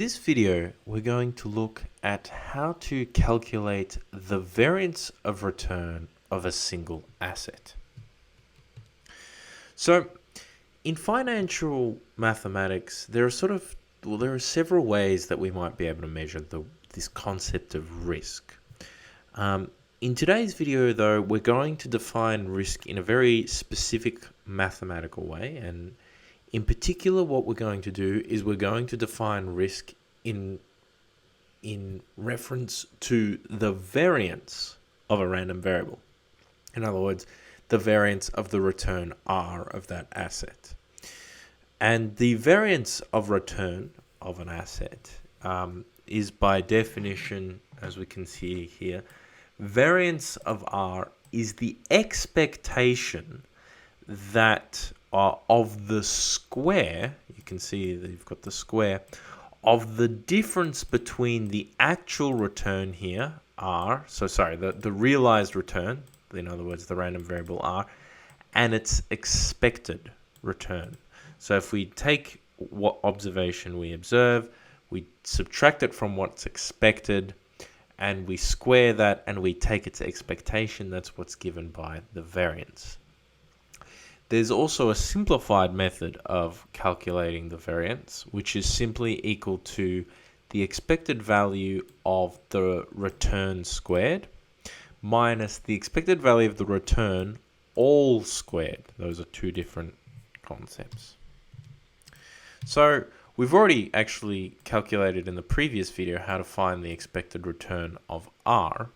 This video, we're going to look at how to calculate the variance of return of a single asset. So, in financial mathematics, there are several ways that we might be able to measure this concept of risk. In today's video, though, we're going to define risk in a very specific mathematical way, and in particular, what we're going to do is we're going to define risk in reference to the variance of a random variable. In other words, the variance of the return R of that asset. And the variance of return of an asset is by definition, as we can see here, variance of R is the expectation that of the square, you can see that you've got the square, of the difference between the actual return here, R, the realized return, in other words, the random variable R, and its expected return. So if we take what observation we observe, we subtract it from what's expected, and we square that, and we take its expectation, that's what's given by the variance. There's also a simplified method of calculating the variance, which is simply equal to the expected value of the return squared minus the expected value of the return all squared. Those are two different concepts. So we've already actually calculated in the previous video how to find the expected return of R.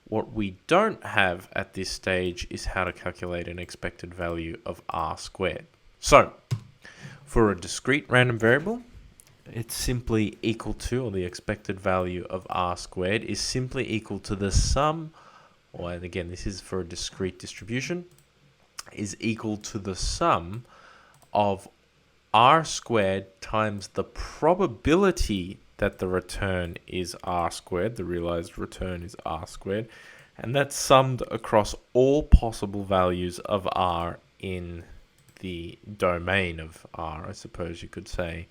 What we don't have at this stage is how to calculate an expected value of R squared. So, for a discrete random variable, it's simply equal to, or the expected value of R squared is simply equal to the sum, and again, this is for a discrete distribution, is equal to the sum of R squared times the probability that the return is R squared, the realized return is R squared, and that's summed across all possible values of R in the domain of R, I suppose you could say,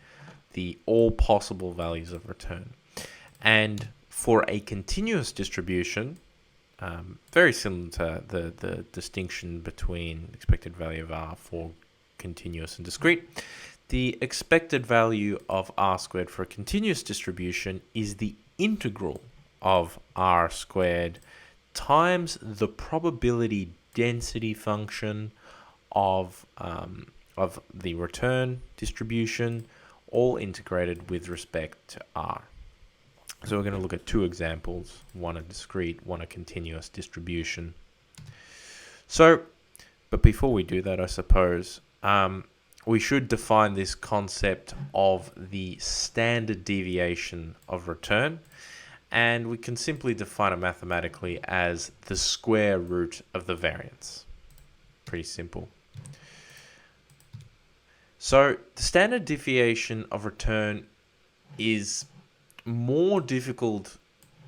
the all possible values of return. And for a continuous distribution, very similar to the distinction between expected value of R for continuous and discrete, the expected value of R squared for a continuous distribution is the integral of R squared times the probability density function of the return distribution, all integrated with respect to R. So we're going to look at two examples, one a discrete, one a continuous distribution. So, but before we do that, I suppose, we should define this concept of the standard deviation of return, and we can simply define it mathematically as the square root of the variance. Pretty simple. So the standard deviation of return is more difficult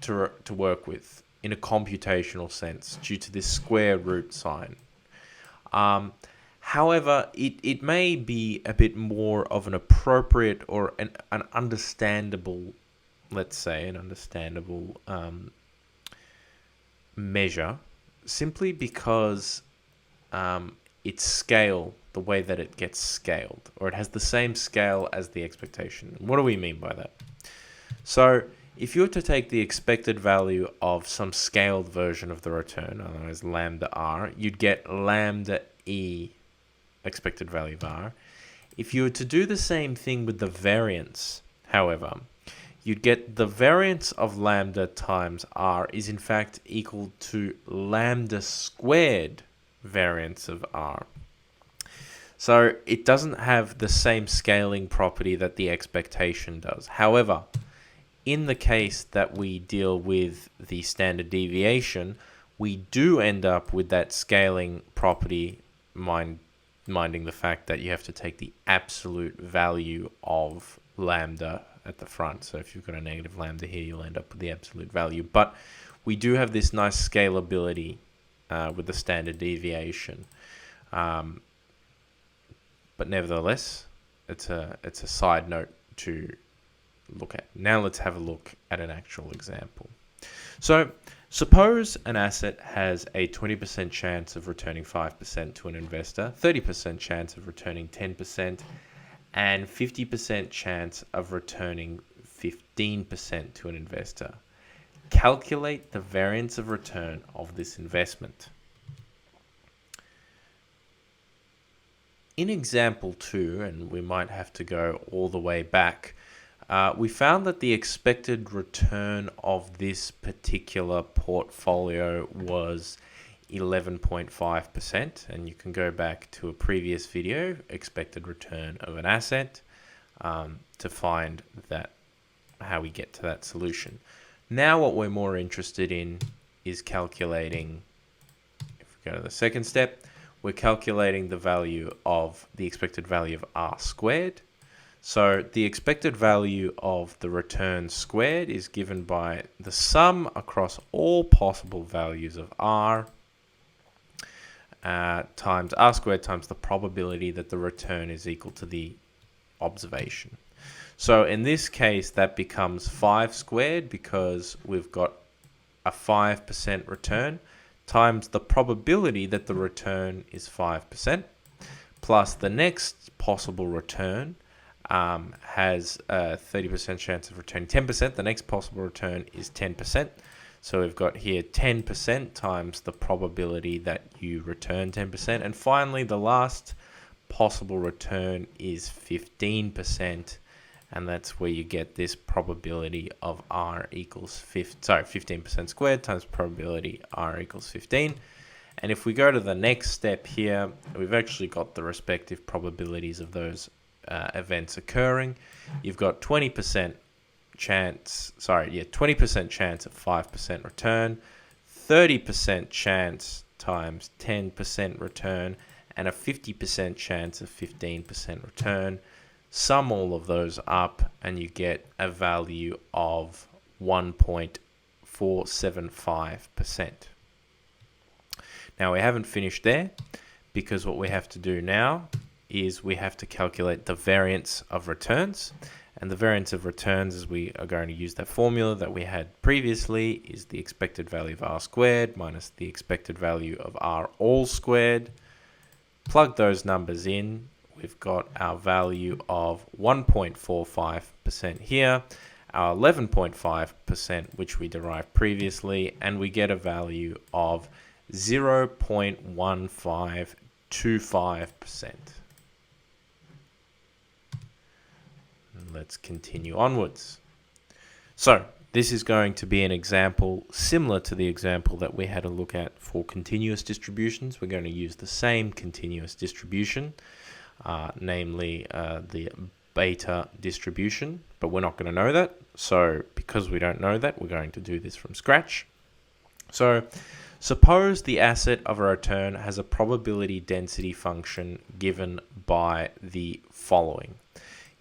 to work with in a computational sense due to this square root sign. However, it may be a bit more of an appropriate or an understandable, let's say, measure, simply because its scale, the way that it gets scaled, or it has the same scale as the expectation. What do we mean by that? So if you were to take the expected value of some scaled version of the return, otherwise lambda R, you'd get lambda E expected value of R. If you were to do the same thing with the variance, however, you'd get the variance of lambda times R is in fact equal to lambda squared variance of R. So it doesn't have the same scaling property that the expectation does. However, in the case that we deal with the standard deviation, we do end up with that scaling property, minding the fact that you have to take the absolute value of lambda at the front. So if you've got a negative lambda here, you'll end up with the absolute value. But we do have this nice scalability with the standard deviation. But nevertheless, it's a side note to look at. Now let's have a look at an actual example. So suppose an asset has a 20% chance of returning 5% to an investor, 30% chance of returning 10%, and 50% chance of returning 15% to an investor. Calculate the variance of return of this investment. In example 2, and we might have to go all the way back, we found that the expected return of this particular portfolio was 11.5%, and you can go back to a previous video, expected return of an asset, to find that how we get to that solution. Now what we're more interested in is calculating, if we go to the second step, we're calculating the value of the expected value of R squared. So the expected value of the return squared is given by the sum across all possible values of R times R squared times the probability that the return is equal to the observation. So in this case, that becomes 5 squared because we've got a 5% return times the probability that the return is 5%, plus the next possible return has a 30% chance of returning 10%. The next possible return is 10%. So we've got here 10% times the probability that you return 10%. And finally, the last possible return is 15%. And that's where you get this probability of R equals 15% squared times probability R equals 15. And if we go to the next step here, we've actually got the respective probabilities of those events occurring. You've got 20% chance of 5% return, 30% chance times 10% return, and a 50% chance of 15% return. Sum all of those up and you get a value of 1.475%. Now we haven't finished there, because what we have to do now is we have to calculate the variance of returns. And the variance of returns, as we are going to use that formula that we had previously, is the expected value of R squared minus the expected value of R all squared. Plug those numbers in. We've got our value of 1.45% here, our 11.5%, which we derived previously, and we get a value of 0.1525%. Let's continue onwards. So this is going to be an example similar to the example that we had a look at for continuous distributions. We're going to use the same continuous distribution, namely the beta distribution, but we're not going to know that. So because we don't know that, we're going to do this from scratch. So suppose the asset of a return has a probability density function given by the following.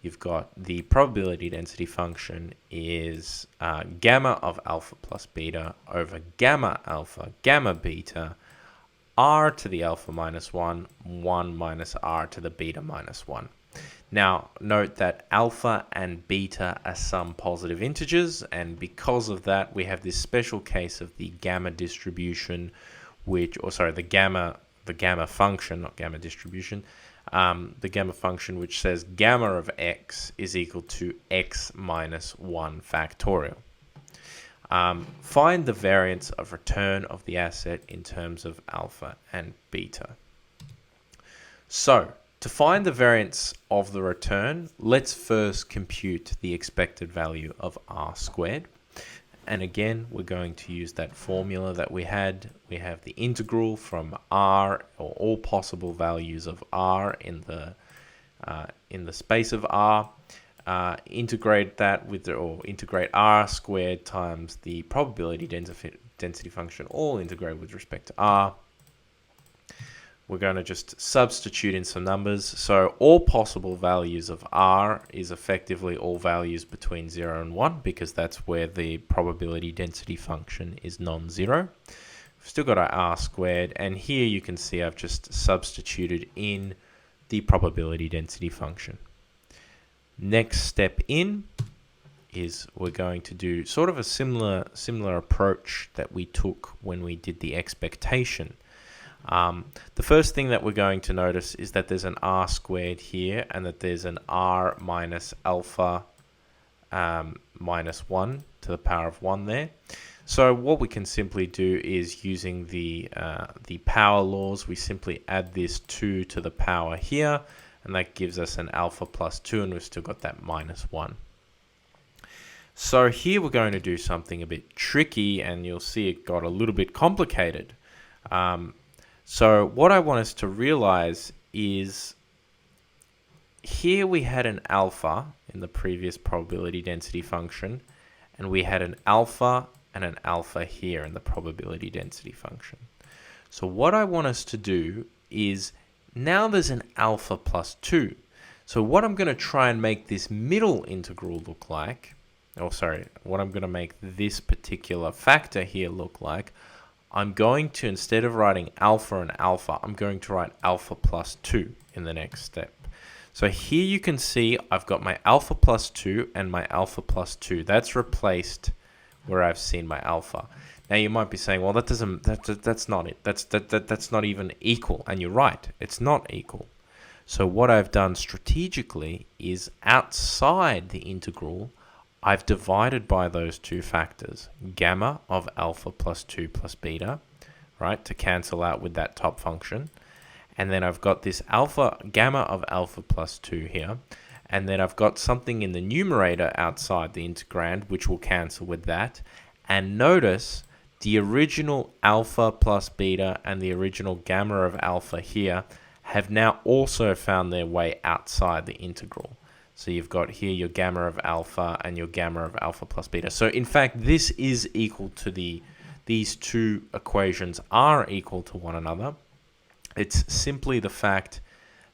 You've got the probability density function is gamma of alpha plus beta over gamma alpha, gamma beta, r to the alpha minus 1, 1 minus r to the beta minus 1. Now, note that alpha and beta are some positive integers, and because of that, we have this special case of the gamma distribution, the gamma function, not gamma distribution, the gamma function which says gamma of x is equal to x minus 1 factorial. Find the variance of return of the asset in terms of alpha and beta. So, to find the variance of the return, let's first compute the expected value of r squared. And again, we're going to use that formula that we had. We have the integral from r, or all possible values of r in the space of r. Integrate that integrate r squared times the probability density function, all integrated with respect to r. We're going to just substitute in some numbers. So all possible values of r is effectively all values between 0 and 1, because that's where the probability density function is non-zero. We've still got our r squared, and here you can see I've just substituted in the probability density function. Next step in, is we're going to do sort of a similar approach that we took when we did the expectation. The first thing that we're going to notice is that there's an r squared here and that there's an r minus alpha minus 1 to the power of 1 there. So what we can simply do is, using the power laws, we simply add this 2 to the power here, and that gives us an alpha plus 2, and we've still got that minus 1. So here we're going to do something a bit tricky, and you'll see it got a little bit complicated. So what I want us to realize is, here we had an alpha in the previous probability density function, and we had an alpha and an alpha here in the probability density function. So what I want us to do is, now there's an alpha plus 2. So what I'm going to try and make this middle integral look like, what I'm going to make this particular factor here look like, I'm going to, instead of writing alpha and alpha, I'm going to write alpha plus 2 in the next step. So here you can see I've got my alpha plus 2 and my alpha plus 2. That's replaced where I've seen my alpha. Now you might be saying, well, that's not it. That's not even equal. And you're right, it's not equal. So what I've done strategically is, outside the integral, I've divided by those two factors, gamma of alpha plus 2 plus beta, right, to cancel out with that top function. And then I've got this gamma of alpha plus 2 here. And then I've got something in the numerator outside the integrand, which will cancel with that. And notice the original alpha plus beta and the original gamma of alpha here have now also found their way outside the integral. So you've got here your gamma of alpha and your gamma of alpha plus beta. So in fact, this is equal to these two equations are equal to one another. It's simply the fact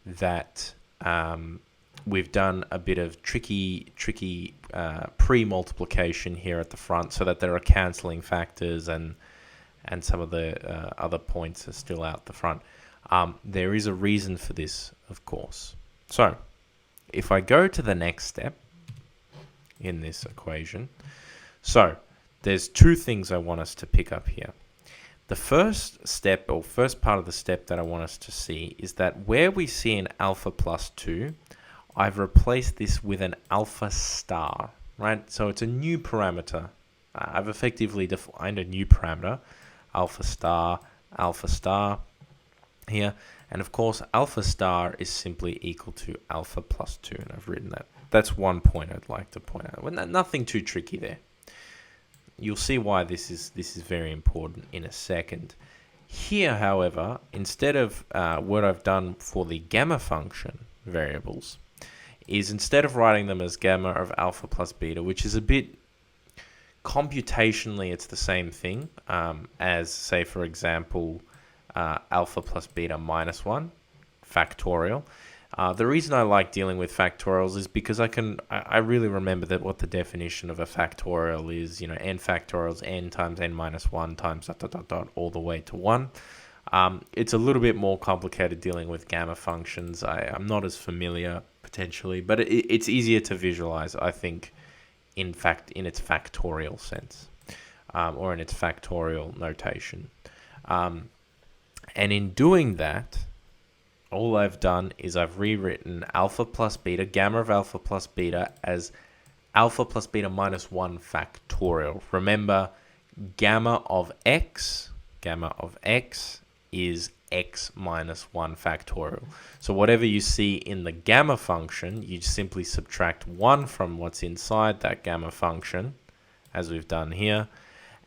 that we've done a bit of tricky pre-multiplication here at the front, so that there are cancelling factors and some of the other points are still out the front. There is a reason for this, of course. So if I go to the next step in this equation, so there's two things I want us to pick up here. The first step, or first part of the step that I want us to see, is that where we see an alpha plus 2, I've replaced this with an alpha star, right? So it's a new parameter. I've effectively defined a new parameter, alpha star here. And of course, alpha star is simply equal to alpha plus 2, and I've written that. That's one point I'd like to point out. Well, nothing too tricky there. You'll see why this is very important in a second. Here, however, instead of what I've done for the gamma function variables, is instead of writing them as gamma of alpha plus beta, which is a bit computationally, it's the same thing as, say, for example, alpha plus beta minus 1 factorial. The reason I like dealing with factorials is because I really remember that what the definition of a factorial is, n factorials, n times n minus 1 times ... all the way to 1. It's a little bit more complicated dealing with gamma functions. I'm not as familiar, potentially, but it's easier to visualize, I think, in its factorial sense, or in its factorial notation. And in doing that, all I've done is I've rewritten alpha plus beta, gamma of alpha plus beta, as alpha plus beta minus 1 factorial. Remember, gamma of x is x minus 1 factorial. So whatever you see in the gamma function, you simply subtract 1 from what's inside that gamma function, as we've done here,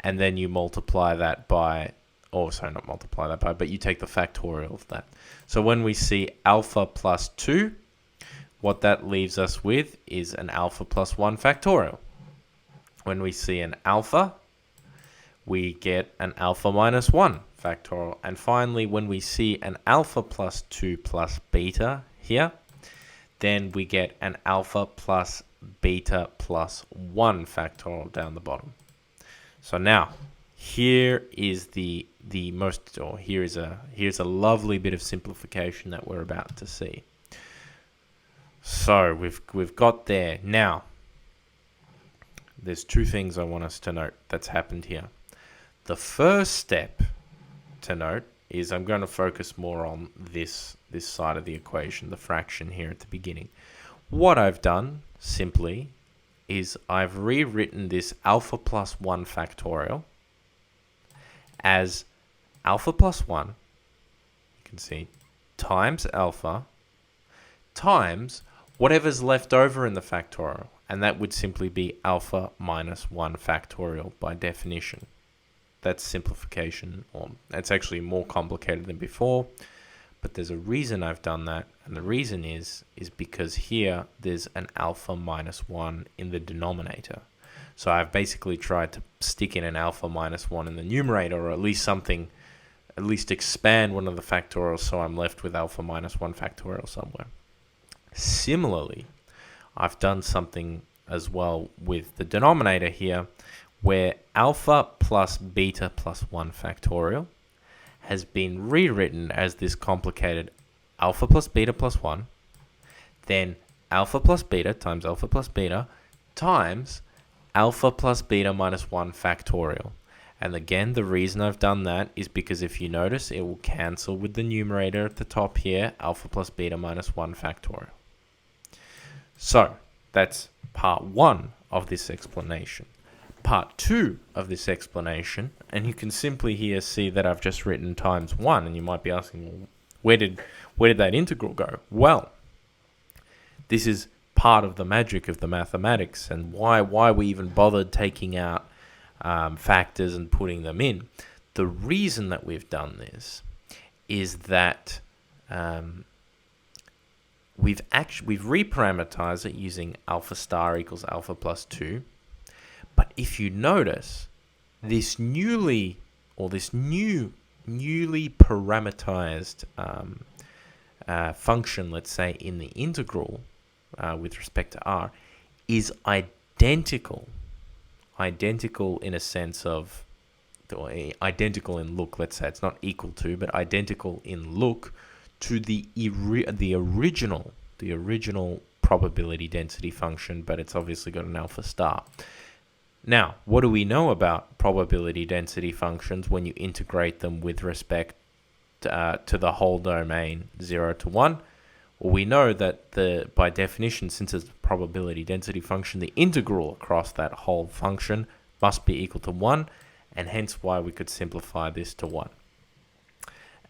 and then you multiply that by, not multiply that by, but you take the factorial of that. So when we see alpha plus 2, what that leaves us with is an alpha plus 1 factorial. When we see an alpha, we get an alpha minus 1 factorial. And finally, when we see an alpha plus 2 plus beta here, then we get an alpha plus beta plus 1 factorial down the bottom. So now, here is here's a lovely bit of simplification that we're about to see. So we've got there. Now, there's two things I want us to note that's happened here. The first step to note is I'm going to focus more on this side of the equation, the fraction here at the beginning. What I've done simply is I've rewritten this alpha plus 1 factorial as alpha plus 1, you can see, times alpha times whatever's left over in the factorial, and that would simply be alpha minus 1 factorial by definition. That's simplification, or it's actually more complicated than before, but there's a reason I've done that, and the reason is because here there's an alpha minus 1 in the denominator. So I've basically tried to stick in an alpha minus 1 in the numerator, or at least expand one of the factorials, so I'm left with alpha minus 1 factorial somewhere. Similarly, I've done something as well with the denominator here, where alpha plus beta plus 1 factorial has been rewritten as this complicated alpha plus beta plus 1, then alpha plus beta times alpha plus beta times alpha plus beta minus 1 factorial. And again, the reason I've done that is because if you notice, it will cancel with the numerator at the top here, alpha plus beta minus 1 factorial. So that's part 1 of this explanation. Part 2 of this explanation, and you can simply here see that I've just written times 1, and you might be asking, well, where did that integral go? Well, this is part of the magic of the mathematics, and why we even bothered taking out factors and putting them in. The reason that we've done this is that we've reparameterized it using alpha star equals alpha plus 2. But if you notice, this newly parameterized function, let's say in the integral with respect to r, is identical in a sense of, identical in look, let's say. It's not equal to, but identical in look to the original probability density function, but it's obviously got an alpha star. Now, what do we know about probability density functions when you integrate them with respect to the whole domain 0 to 1? Well, we know that by definition, since it's a probability density function, the integral across that whole function must be equal to 1, and hence why we could simplify this to 1.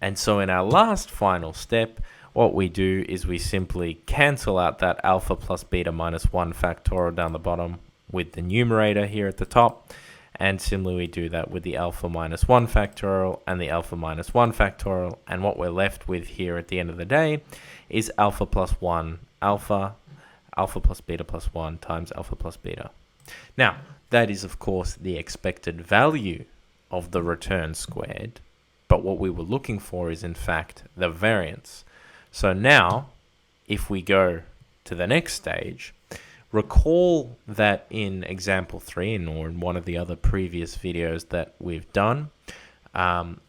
And so in our last final step, what we do is we simply cancel out that alpha plus beta minus 1 factorial down the bottom with the numerator here at the top, and similarly we do that with the alpha minus 1 factorial and the alpha minus 1 factorial, and what we're left with here at the end of the day is alpha plus 1 alpha plus beta plus 1 times alpha plus beta. Now, that is of course the expected value of the return squared, but what we were looking for is in fact the variance. So now, if we go to the next stage, recall that in example 3, or in one of the other previous videos that we've done,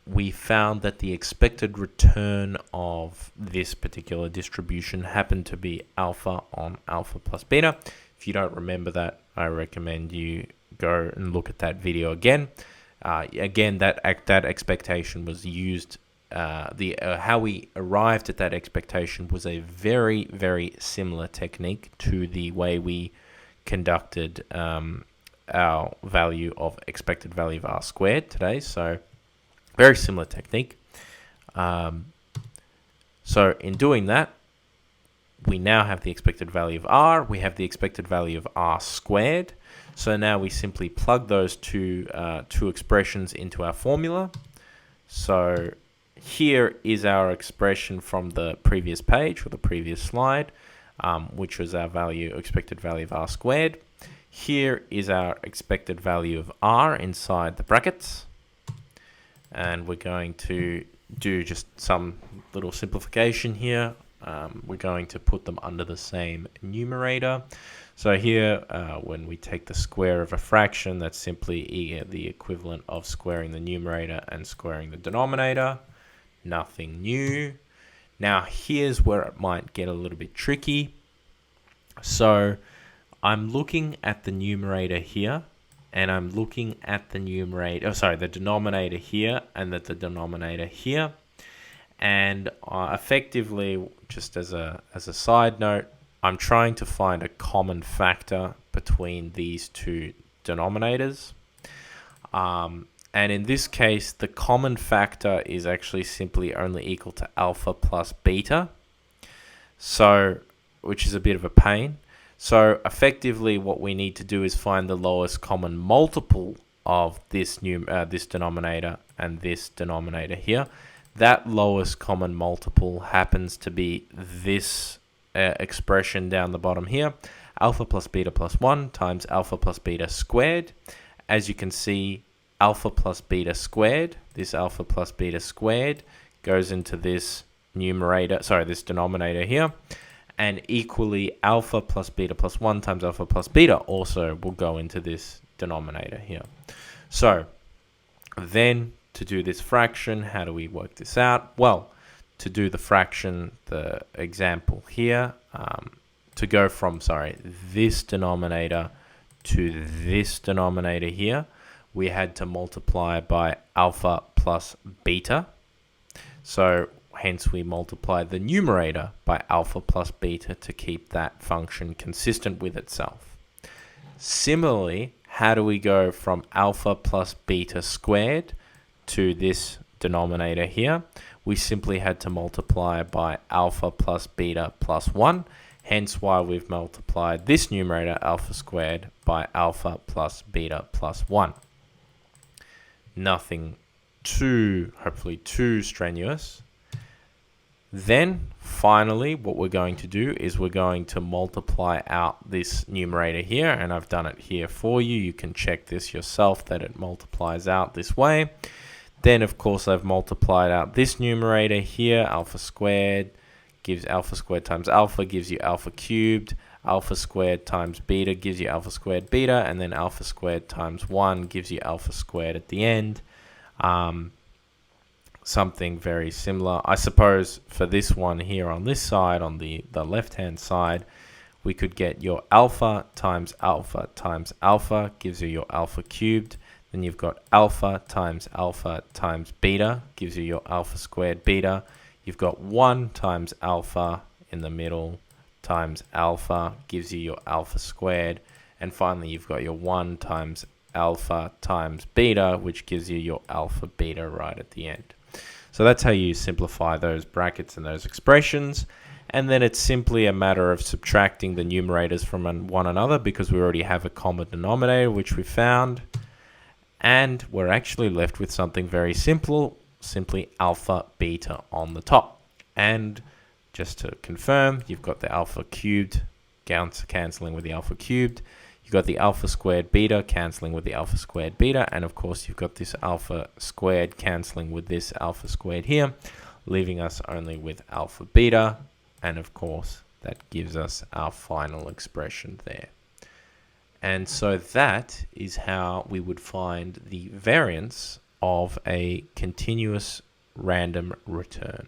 we found that the expected return of this particular distribution happened to be alpha on alpha plus beta. If you don't remember that, I recommend you go and look at that video again. Again, that expectation was used. How we arrived at that expectation was a very, very similar technique to the way we conducted our expected value of r squared today. So very similar technique. So in doing that, we now have the expected value of r. We have the expected value of r squared. So now we simply plug those two expressions into our formula. So here is our expression from the previous page or the previous slide, which was our expected value of r squared. Here is our expected value of r inside the brackets. And we're going to do just some little simplification here. We're going to put them under the same numerator. So here, when we take the square of a fraction, that's simply the equivalent of squaring the numerator and squaring the denominator. Nothing new. Now here's where it might get a little bit tricky. So I'm looking at the numerator here, and I'm looking at the the denominator here, and the denominator here. And effectively, just as a side note, I'm trying to find a common factor between these two denominators. And in this case, the common factor is actually simply only equal to alpha plus beta, so which is a bit of a pain. So effectively, what we need to do is find the lowest common multiple of this this denominator and this denominator here. That lowest common multiple happens to be this expression down the bottom here, alpha plus beta plus 1 times alpha plus beta squared. As you can see, alpha plus beta squared, this alpha plus beta squared goes into this this denominator here, and equally alpha plus beta plus 1 times alpha plus beta also will go into this denominator here. So then, to do this fraction, how do we work this out? Well, to do the fraction, the example here, to go from, this denominator to this denominator here, we had to multiply by alpha plus beta. So hence we multiply the numerator by alpha plus beta to keep that function consistent with itself. Similarly, how do we go from alpha plus beta squared to this denominator here? We simply had to multiply by alpha plus beta plus 1, hence why we've multiplied this numerator alpha squared by alpha plus beta plus 1. Nothing hopefully too strenuous. Then finally, what we're going to do is we're going to multiply out this numerator here, and I've done it here for you. You can check this yourself that it multiplies out this way. Then, of course, I've multiplied out this numerator here. Alpha squared gives alpha squared times alpha gives you alpha cubed. Alpha squared times beta gives you alpha squared beta. And then alpha squared times 1 gives you alpha squared at the end. Something very similar. I suppose for this one here on this side, on the left-hand side, we could get your alpha times alpha gives you your alpha cubed. Then you've got alpha times beta gives you your alpha squared beta. You've got 1 times alpha in the middle times alpha gives you your alpha squared. And finally, you've got your 1 times alpha times beta, which gives you your alpha beta right at the end. So that's how you simplify those brackets and those expressions. And then it's simply a matter of subtracting the numerators from one another because we already have a common denominator, which we found. And we're actually left with something very simple, simply alpha beta on the top. And just to confirm, you've got the alpha cubed cancelling with the alpha cubed. You've got the alpha squared beta cancelling with the alpha squared beta. And of course, you've got this alpha squared cancelling with this alpha squared here, leaving us only with alpha beta. And of course, that gives us our final expression there. And so that is how we would find the variance of a continuous random return.